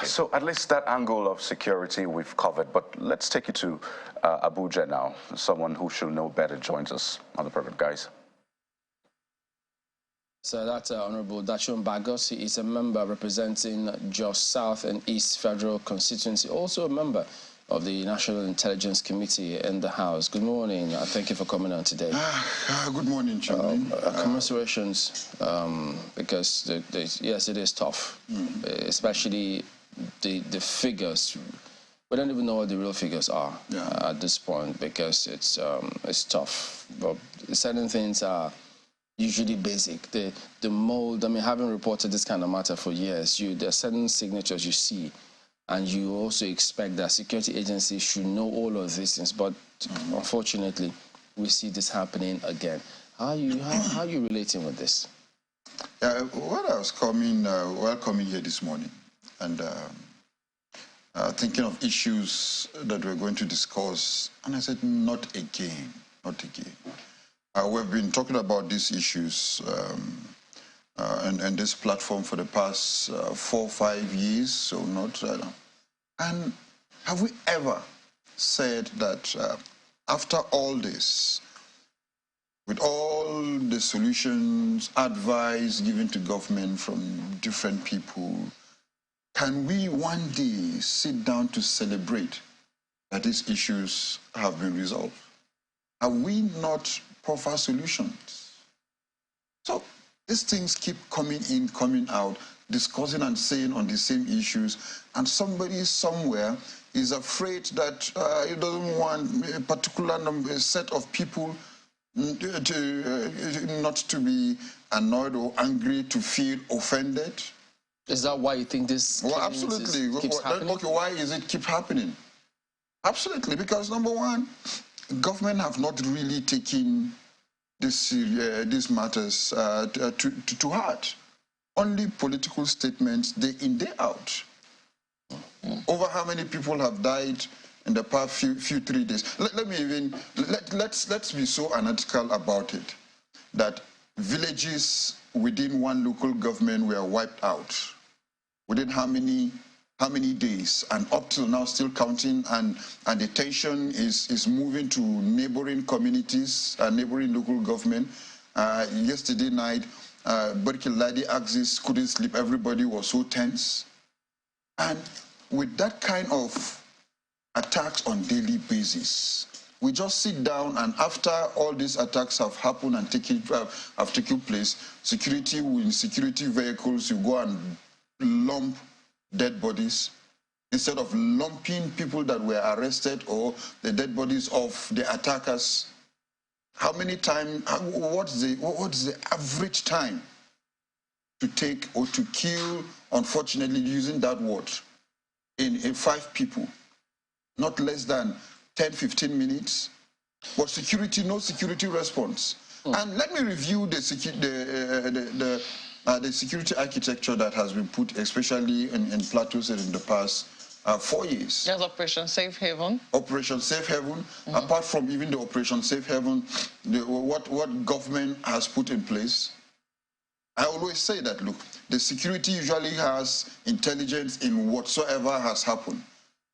So at least that angle of security we've covered, but let's take it to Abuja now. Someone who should know better joins us on the program, guys. So that's Honorable Dachshund Bagos. He is a member representing Jos South and East Federal Constituency, also a member of the National Intelligence Committee in the House. Good morning. Thank you for coming on today. Good morning, Chairman. Commiserations, because yes, it is tough, especially the figures. We don't even know what the real figures are at this point, because it's tough. But certain things are usually basic. The mold, I mean, having reported this kind of matter for years, there are certain signatures you see, and you also expect that security agencies should know all of these things. But unfortunately, we see this happening again. How are you relating with this? Well, I was welcoming here this morning, and thinking of issues that we're going to discuss, and I said, not again, not again. We've been talking about these issues and this platform for the past 4 or 5 years, so not. And have we ever said that after all this, with all the solutions, advice given to government from different people, can we one day sit down to celebrate that these issues have been resolved? Are we not proffer solutions? So these things keep coming in, coming out, discussing and saying on the same issues, and somebody somewhere is afraid that he doesn't want a particular set of people not to be annoyed or angry, to feel offended. Is that why you think this absolutely keeps happening? Okay, why is it keep happening? Absolutely, because number one, government have not really taken these matters to heart. Only political statements day in, day out. Over how many people have died in the past few 3 days? Let's be so analytical about it, that villages within one local government were wiped out. Within how many days, and up till now still counting, and the tension is moving to neighboring communities, neighboring local government. Yesterday night, Barkiladi axis couldn't sleep, everybody was so tense. And with that kind of attacks on daily basis, we just sit down, and after all these attacks have happened and have taken place, security vehicles, you go and lump dead bodies, instead of lumping people that were arrested or the dead bodies of the attackers. How many times, what's the average time to take or to kill, unfortunately using that word, in 5 people? Not less than 10-15 minutes. But no security response. And let me review the security architecture that has been put, especially in Plateau in the past 4 years. There's Operation Safe Haven. Operation Safe Haven. Apart from even the Operation Safe Haven, what government has put in place. I always say that, look, the security usually has intelligence in whatsoever has happened.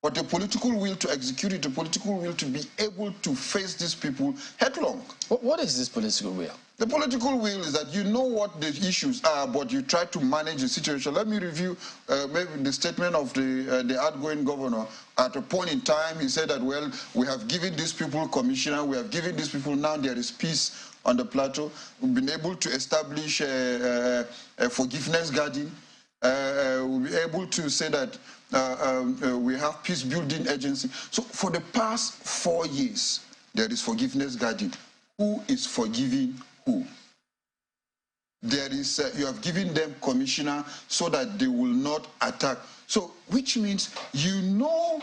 But the political will to execute it, the political will to be able to face these people headlong. What is this political will? The political will is that you know what the issues are, but you try to manage the situation. Let me review maybe the statement of the outgoing governor. At a point in time, he said that, well, we have given these people commissioner, we have given these people, now there is peace on the plateau. We've been able to establish a forgiveness garden. We'll be able to say that we have peace-building agency. So for the past 4 years, there is forgiveness garden. Who is forgiving who? There is, you have given them commissioner so that they will not attack. So, which means you know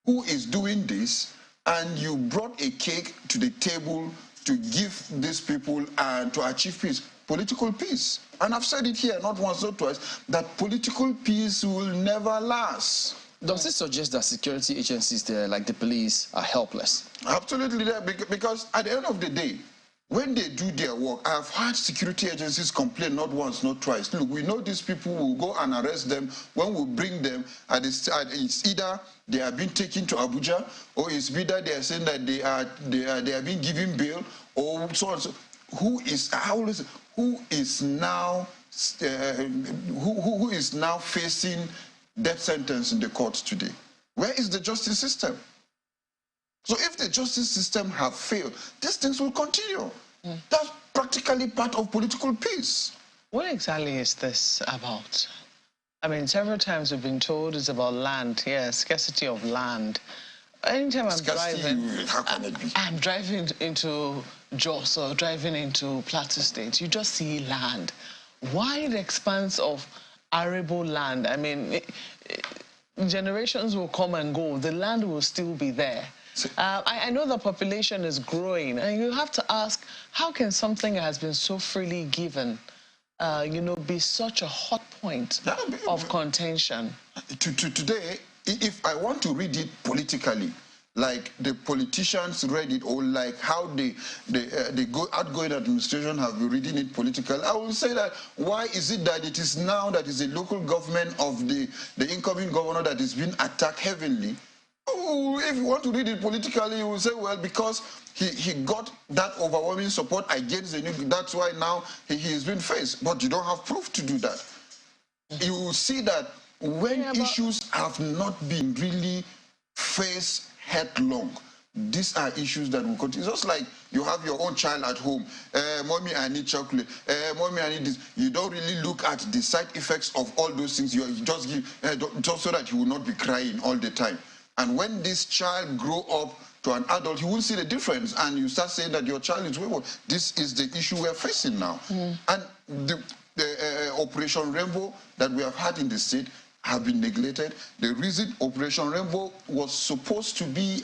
who is doing this, and you brought a cake to the table to give these people and to achieve peace, political peace. And I've said it here, not once or twice, that political peace will never last. Does this suggest that security agencies there, like the police, are helpless? Absolutely, because at the end of the day, when they do their work, I've had security agencies complain not once, not twice. Look, we know these people will go and arrest them. When we bring them, it's either they are being taken to Abuja, or it's either they are saying that they are being given bail, or so on. So who is now who is now facing death sentence in the courts today? Where is the justice system? So if the justice system have failed, these things will continue. That's practically part of political peace. What exactly is this about? I mean, several times we've been told it's about land, scarcity of land. Anytime I'm driving, how can it be? I'm driving into Jos or driving into Plateau State, you just see land. Wide expanse of arable land. I mean, generations will come and go. The land will still be there. I know the population is growing, and you have to ask, how can something that has been so freely given, be such a hot point of contention? Today, if I want to read it politically, like the politicians read it, or like how the outgoing administration have been reading it politically, I will say that why is it that it is now that is the local government of the incoming governor that is being attacked heavily? Oh, if you want to read it politically, you will say, well, because he got that overwhelming support against the new, that's why now he is being faced. But you don't have proof to do that. You will see that when issues have not been really faced headlong, these are issues that will continue. It's just like you have your own child at home. Mommy, I need chocolate. Mommy, I need this. You don't really look at the side effects of all those things. You just give, just so that you will not be crying all the time. And when this child grow up to an adult, you will see the difference, and you start saying that your child is wayward. This is the issue we're facing now. And the Operation Rainbow that we have had in the state have been neglected. The reason Operation Rainbow was supposed to be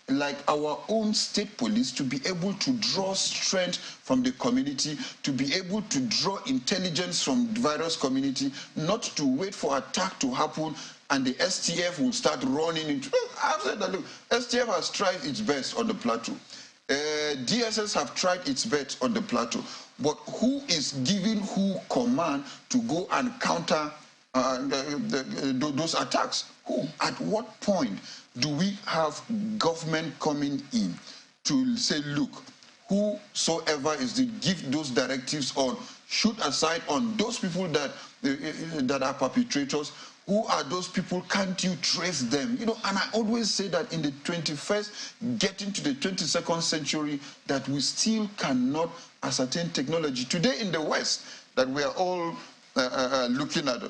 like our own state police, to be able to draw strength from the community, to be able to draw intelligence from the various community, not to wait for attack to happen and the STF will start running into. I've said that, look, STF has tried its best on the Plateau. DSS have tried its best on the Plateau. But who is giving who command to go and counter those attacks? Who? At what point do we have government coming in to say, look, whosoever is to give those directives on, shoot aside on those people that are perpetrators? Who are those people? Can't you trace them? And I always say that in the 21st, getting to the 22nd century, that we still cannot ascertain technology. Today in the West, that we are all looking at,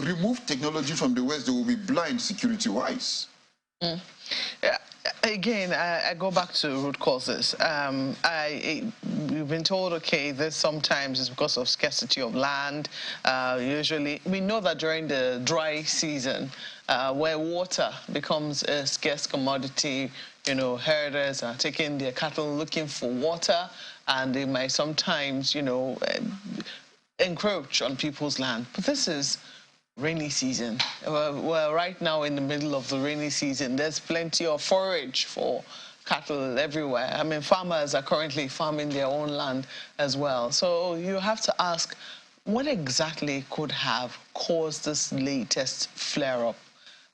remove technology from the West, they will be blind security-wise. Yeah. Again, I go back to root causes. We've been told, okay, this sometimes is because of scarcity of land. Usually, we know that during the dry season, where water becomes a scarce commodity, herders are taking their cattle looking for water, and they might sometimes, encroach on people's land. But this is rainy season. Well, right now in the middle of the rainy season, there's plenty of forage for cattle everywhere. I mean, farmers are currently farming their own land as well. So you have to ask, what exactly could have caused this latest flare-up?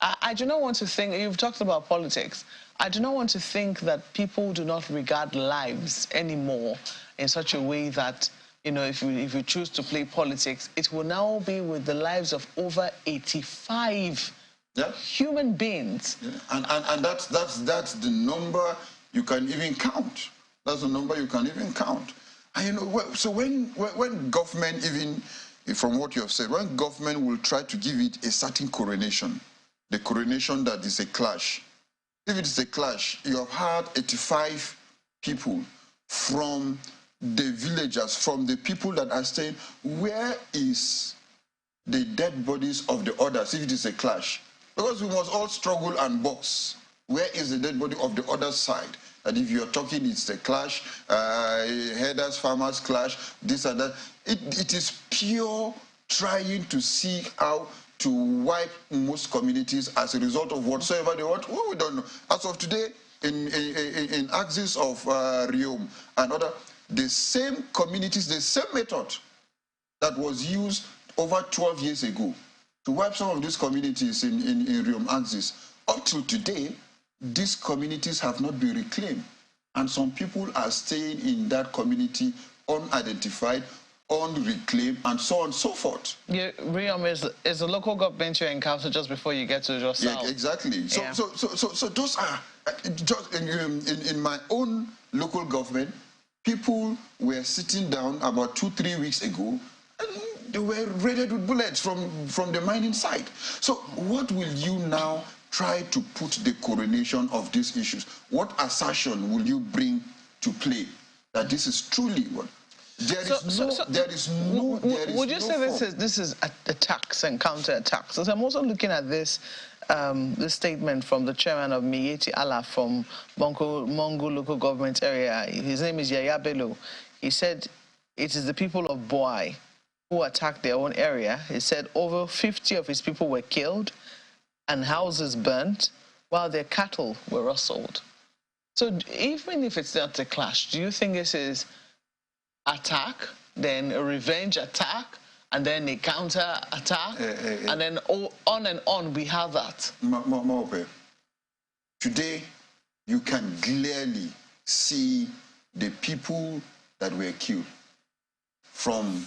I do not want to think, you've talked about politics, I do not want to think that people do not regard lives anymore in such a way that if you choose to play politics, it will now be with the lives of over 85 human beings. Yeah. And that's the number you can even count. That's the number you can even count. And so when government, even from what you have said, when government will try to give it a certain coronation, the coronation that is a clash. If it is a clash, you have had 85 people from the villagers, from the people that are saying, where is the dead bodies of the others if it is a clash? Because we must all struggle and box. Where is the dead body of the other side? And if you're talking, it's a clash, herders, farmers clash, this and that. It is pure trying to see how to wipe most communities as a result of whatsoever they want. Well, we don't know. As of today, in axis of Riom and other, the same communities, the same method that was used over 12 years ago to wipe some of these communities in Riom axis. Up till today, these communities have not been reclaimed. And some people are staying in that community unidentified, unreclaimed, and so on and so forth. Yeah, Riom is a local government you encounter just before you get to your south. Yeah, exactly. So, Yeah. so those are, just in my own local government, people were sitting down about 2-3 weeks ago, and they were raided with bullets from the mining site. So what will you now try to put the coronation of these issues? What assertion will you bring to play that this is truly what? There is no. Would you say this is attacks and counter-attacks? So I'm also looking at this this statement from the chairman of Miyetti Allah from Mongo local government area. His name is Yaya Bello. He said it is the people of Boai who attacked their own area. He said over 50 of his people were killed and houses burnt, while their cattle were rustled. So even if it's not a clash, do you think this is attack, then a revenge attack, and then a counter attack, and then on and on we have that? Today, you can clearly see the people that were killed from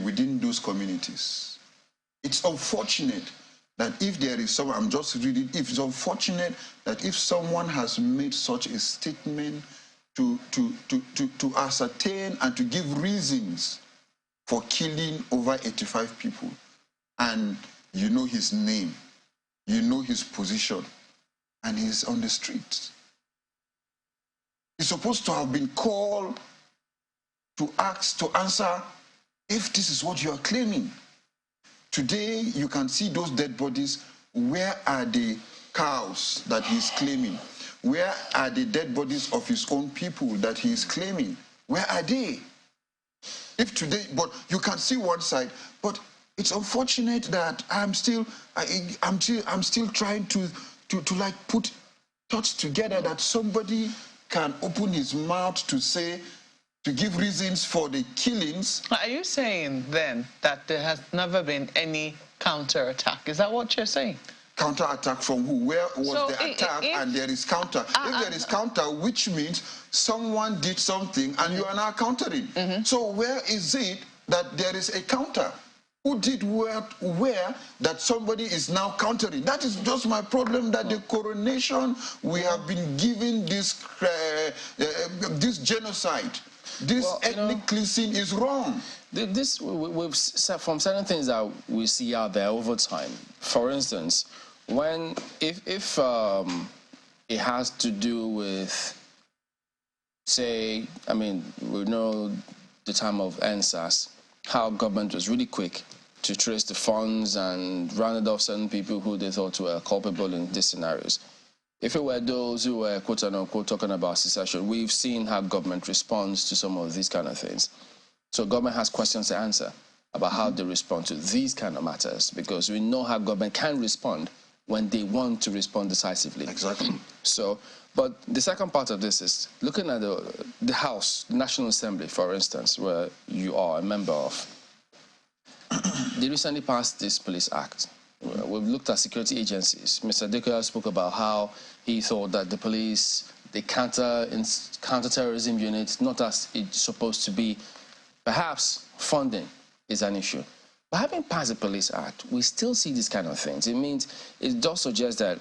within those communities. It's unfortunate that if there is someone, I'm just reading, if it's unfortunate that if someone has made such a statement to ascertain and to give reasons for killing over 85 people, and you know his name, you know his position, and he's on the streets. He's supposed to have been called to answer if this is what you are claiming. Today, you can see those dead bodies. Where are the cows that he's claiming? Where are the dead bodies of his own people that he is claiming? Where are they? If today, but you can see one side, but it's unfortunate that I'm still trying to like put thoughts together that somebody can open his mouth to give reasons for the killings. Are you saying then that there has never been any counter-attack? Is that what you're saying? Counter-attack from who? Where was the attack and there is counter? If there is counter, which means someone did something and you are now countering. So where is it that there is a counter? Who did where that somebody is now countering? That is just my problem, that the coronation, we have been given this genocide. This ethnic cleansing is wrong. This we've from certain things that we see out there over time. For instance, if it has to do with, say, I mean, we know the time of NSAS, how government was really quick to trace the funds and rounded off certain people who they thought were culpable in these scenarios. If it were those who were, quote unquote, talking about secession, we've seen how government responds to some of these kind of things. So government has questions to answer about how they respond to these kind of matters, because we know how government can respond when they want to respond decisively. Exactly. So, but the second part of this is looking at the House, the National Assembly, for instance, where you are a member of. They recently passed this Police Act. We've looked at security agencies. Mr. Dekoya spoke about how he thought that the police, the counter-terrorism unit, not as it's supposed to be, perhaps funding is an issue. But having passed the Police Act, we still see these kind of things. It means it does suggest that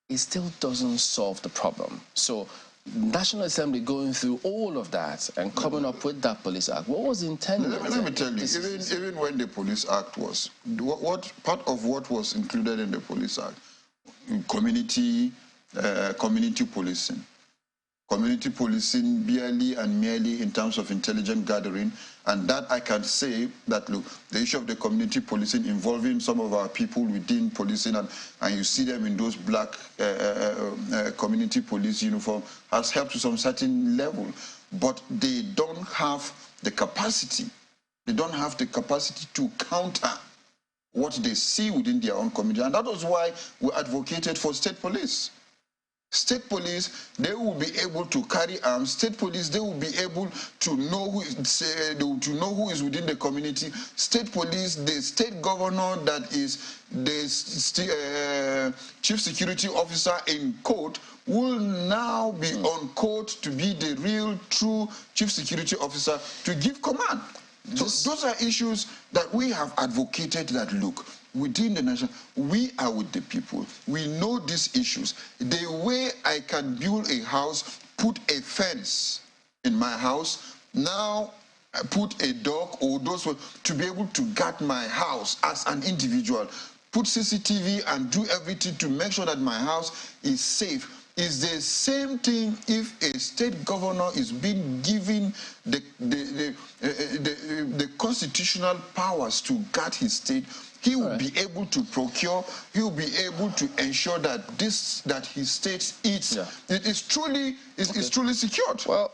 it still doesn't solve the problem. So National Assembly going through all of that and coming up with that Police Act, what was intended? Let me tell you, even when the Police Act was, what part of what was included in the Police Act? Community policing. Community policing barely and merely in terms of intelligence gathering, and that I can say that, look, the issue of the community policing involving some of our people within policing, and you see them in those black community police uniform, has helped to some certain level, but they don't have the capacity. They don't have the capacity to counter what they see within their own community, and that was why we advocated for state police. State police, they will be able to carry arms. State police, they will be able to know who is within the community. State police, the state governor that is the chief security officer in court will now be on court to be the real, true chief security officer to give command. So those are issues that we have advocated that, look, within the nation, we are with the people. We know these issues. The way I can build a house, put a fence in my house, now I put a dog or those to be able to guard my house as an individual, put CCTV and do everything to make sure that my house is safe. Is the same thing if a state governor is being given the constitutional powers to guard his state. He will be able to procure, he will be able to ensure that his state is truly secured. Well,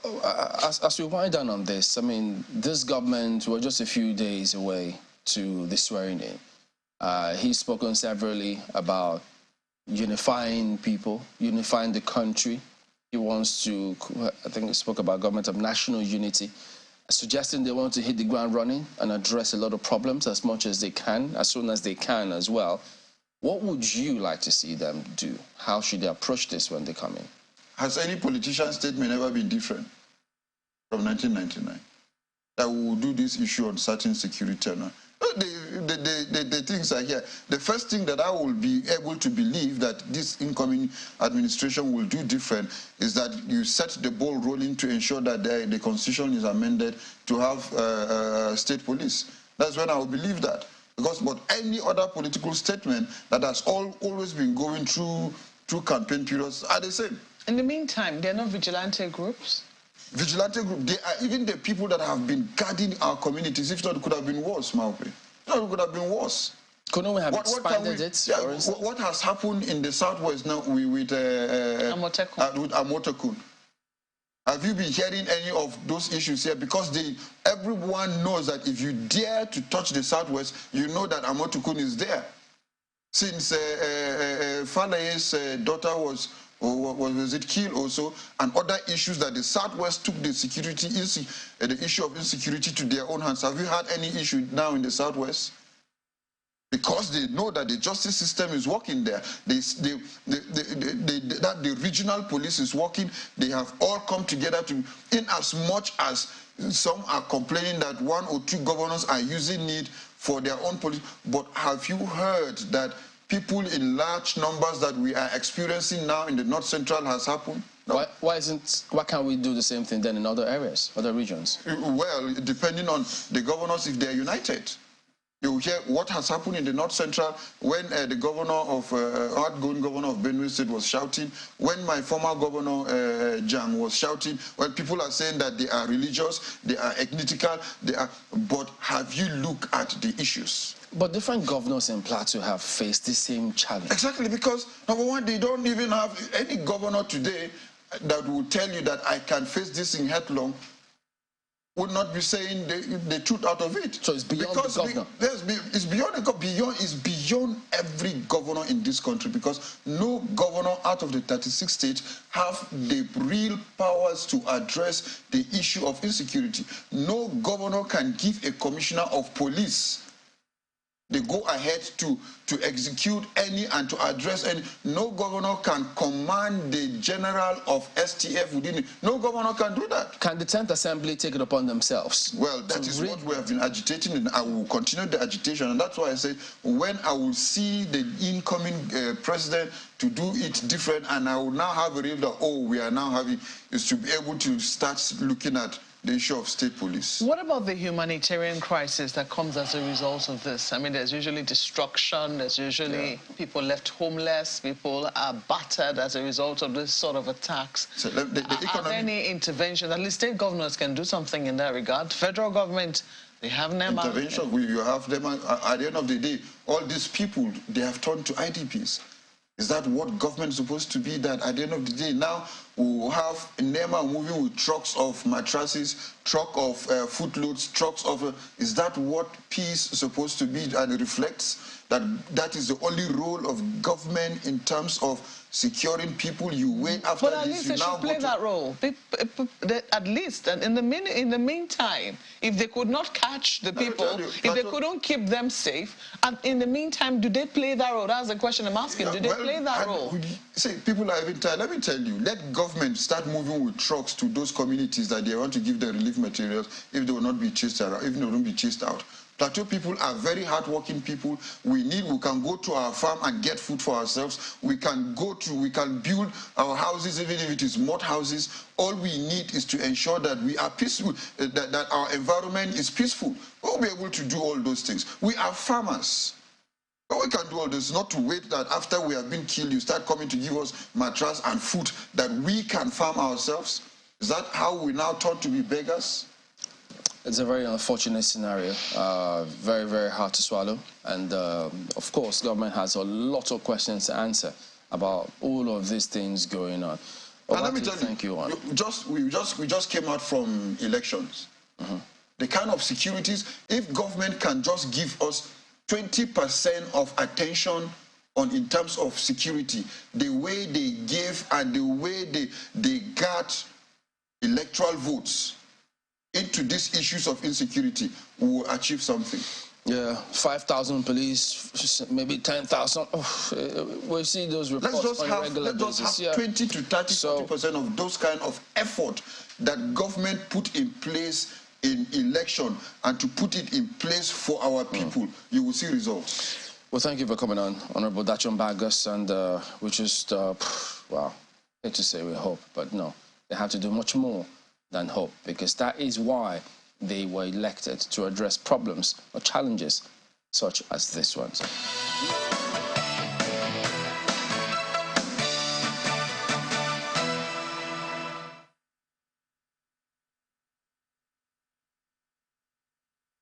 as we wind down on this, I mean, this government, we're just a few days away to the swearing in. He's spoken severally about unifying people, unifying the country. He wants to, I think he spoke about government of national unity, suggesting they want to hit the ground running and address a lot of problems as much as they can, as soon as they can as well. What would you like to see them do? How should they approach this when they come in? Has any politician's statement ever been different from 1999? That we will do this issue on certain security or not? The things are here. The first thing that I will be able to believe that this incoming administration will do different is that you set the ball rolling to ensure that the constitution is amended to have state police. That's when I will believe that. But any other political statement that has always been going through campaign periods are the same. In the meantime, there are no vigilante groups? Vigilante group, they are even the people that have been guarding our communities. If not, it could have been worse, Maupe. If not, it could have been worse. Couldn't we have expanded it? What has happened in the southwest now with Amotekun? Have you been hearing any of those issues here? Because everyone knows that if you dare to touch the southwest, you know that Amotekun is there. Since Falaye's daughter was it killed also, and other issues that the Southwest took the issue of insecurity to their own hands. Have you had any issue now in the Southwest? Because they know that the justice system is working there. That the regional police is working. They have all come together to, in as much as some are complaining that 1 or 2 governors are using it for their own police. But have you heard that people in large numbers that we are experiencing now in the North Central has happened? No. Why can't we do the same thing then in other areas, other regions? Well, depending on the governors, if they're united. You hear what has happened in the North Central when the governor of, outgoing governor of Benue State was shouting, when my former governor, Jang, was shouting, when people are saying that they are religious, they are ethnicical, but have you looked at the issues? But different governors in Plateau have faced the same challenge. Exactly, because number one, they don't even have any governor today that will tell you that I can face this in headlong, would not be saying the truth out of it. So it's beyond the governor. It's beyond every governor in this country, because no governor out of the 36 states have the real powers to address the issue of insecurity. No governor can give a commissioner of police they go ahead to execute any and to address any. No governor can command the general of STF within it. No governor can do that. Can the 10th Assembly take it upon themselves? Well, that is what we have been agitating, and I will continue the agitation. And that's why I say, when I will see the incoming president to do it different, and I will now have a real that, oh, we are now having, is to be able to start looking at the issue of state police. What about the humanitarian crisis that comes as a result of this? I mean, there's usually destruction, there's usually people left homeless, people are battered as a result of this sort of attacks. So are there any intervention? At least state governors can do something in that regard. Federal government, they have them. Intervention, you have them. At the end of the day, all these people, they have turned to IDPs. Is that what government is supposed to be? That at the end of the day, now We will have NEMA moving with trucks of mattresses, truck of footloads, trucks of... is that what peace is supposed to be? And it reflects that is the only role of government in terms of securing people. You wait after but at this, least you they now should play that role. At least, and in the meantime, if they could not catch the people, if they couldn't keep them safe, and in the meantime, do they play that role? That's the question I'm asking. Do they play that role? See, people are even tired. Let me tell you, let government start moving with trucks to those communities that they want to give them relief materials if they will not be chased around, if they will not be chased out. Plateau people are very hardworking people. We can go to our farm and get food for ourselves. We can build our houses, even if it is mud houses. All we need is to ensure that we are peaceful, that our environment is peaceful. We'll be able to do all those things. We are farmers. But we can do all this, not to wait that after we have been killed, you start coming to give us mattress and food that we can farm ourselves. Is that how we now turn to be beggars? It's a very unfortunate scenario, very, very hard to swallow. And of course, government has a lot of questions to answer about all of these things going on. And let me tell you, we just came out from elections. The kind of securities, if government can just give us 20% of attention in terms of security, the way they give and the way they guard electoral votes into these issues of insecurity, we will achieve something. Yeah, 5,000 police, maybe 10,000. We'll see those reports on a regular basis. Let's just have 20 to 30, 40% of those kind of effort that government put in place in election and to put it in place for our people. You will see results. Well, thank you for coming on, Honorable Dachon Bagos, and we just, well, I hate to say we hope, but no, they have to do much more than hope, because that is why they were elected, to address problems or challenges such as this one.